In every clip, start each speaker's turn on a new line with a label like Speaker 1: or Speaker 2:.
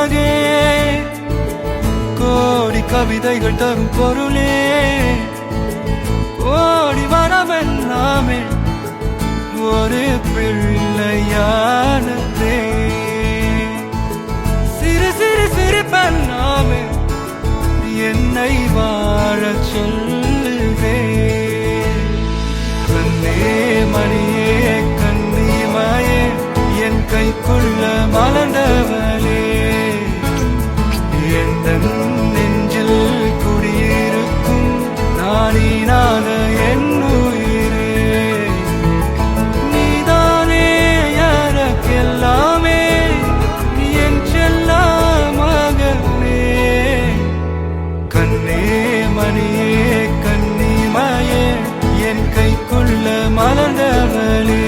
Speaker 1: அழகே கோடி கவிதைகள் தரும் பொருளே ஓடி வரவெல்லாமே ஒரு பிள்ளையானதே சிறு சிறு சிரிப்பெல்லாமே என்னை வாழச் சொல்லுதே கண்ணே மணியே கண்ணிமாயே என் கைக்குள்ள மலர்ந்தவளே எந்த நெஞ்சில் குடியிருக்கும் நானினால என் உயிரே நீதானே எனக்கெல்லாமே என் செல்ல மகனே கண்ணே மணியே கண்ணிமாயே என் கைக்குள்ள மலர்ந்தவளே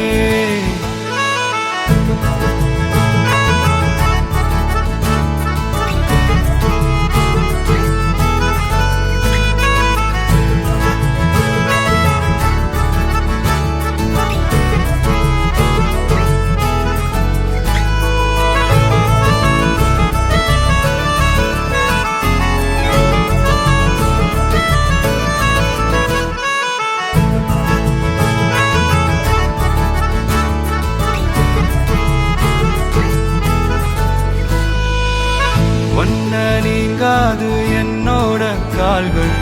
Speaker 1: நீங்காது என்னோட கால்கள்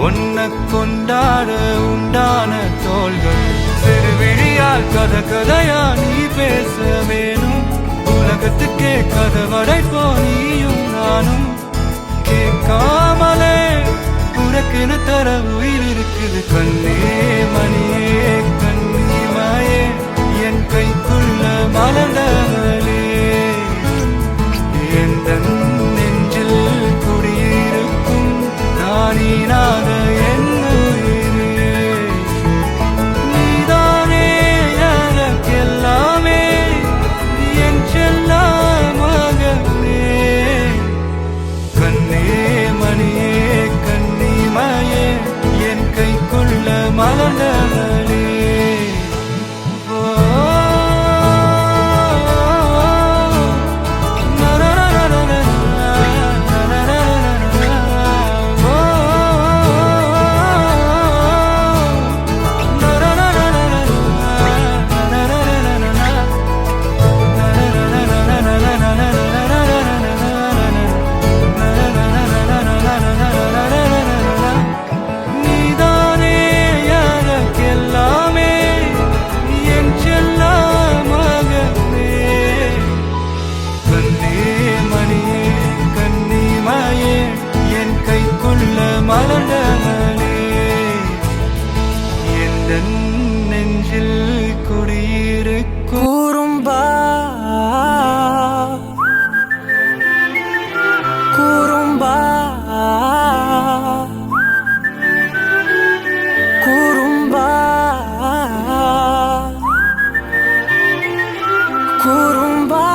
Speaker 1: ஒன்ன கொண்டாட உண்டான தோள்கள் சிறுவிழியால் கதை கதையா நீ பேச வேணும் உலகத்துக்கே கதை வரைப்போ நீயும் நானும் கேட்காமலே உனக்குன்னு தர உயிர் இருக்குது கண்ணே மணியே கண்ணிமாயே என் கைக்குள்ள மலர்ந்தவளே எந்த நெஞ்சில் குடியிருக்கும் நானினாத என் உயிரே நீதானே எனக்கெல்லாமே என் செல்ல மகனே கண்ணே மணியே கண்ணிமாயே என் கைக்குள்ள மலர்ந்தவளே மலர்ந்தவளே எந்த நெஞ்சில் குடியிருக்கும்
Speaker 2: கூறும்பா கூறும்பா கூறும்பா கூறும்பா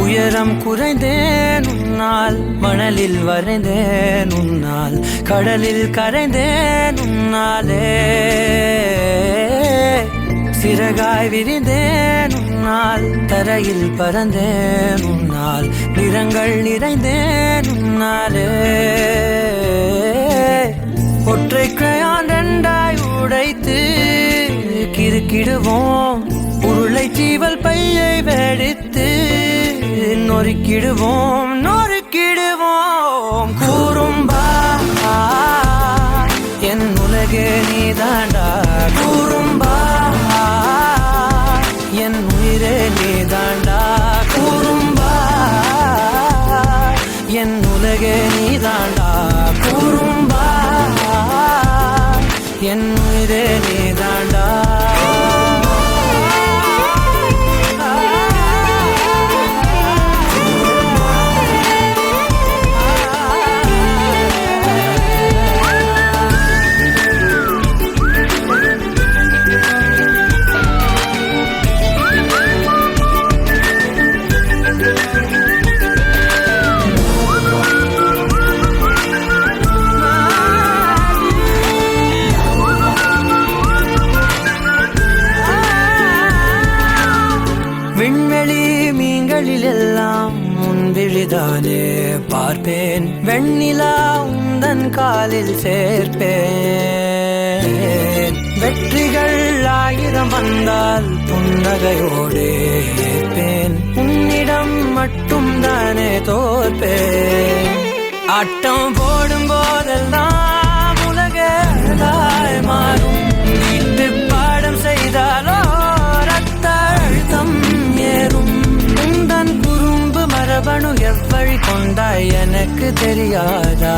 Speaker 2: உயரம் குறைந்தேன் உன்னால் மணலில் வரைந்தேன் உன்னால் கடலில் கரைந்தேன் உன்னாலே சிறகாய் விரிந்தேன் உன்னால் தரையில் பறந்தேன் உன்னால் நிறங்கள் நிறைந்தேன் உன்னாலே ஒற்றை கிரையான் ரெண்டாய் உடைத்து கிறுக்கிடுவோம் உருளை சீவல் பையை வெடித்து நொறுக்கிடுவோம் நொறுக்கிடுவோம் கூறும்பா என் உலகே நீதாண்டா கூறும்பா என் உயிரே நீதாண்டா கூறும்பா என் உலகே நீதாண்டா கூறும்பா என் உயிரே நீதாண்டா வழிதானே பார்ப்பேன், வெண்ணிலா உந்தன் காலில் சேர்ப்பேன். வெற்றிகள் 1000 வந்தால் புன்னகையோடு ஏற்பேன், உன்னிடம் மட்டும் தானே தோற்பேன். ஆட்டம் போடும் போதெல்லாம் உலகாய் மாறும், வீட்டு பாடம் செய்தாலோ ரத்த அழுத்தம் ஏறும். உந்தன் குறும்பு மரபணு எவ்வழி கொண்டாய் எனக்கு தெரியாதா?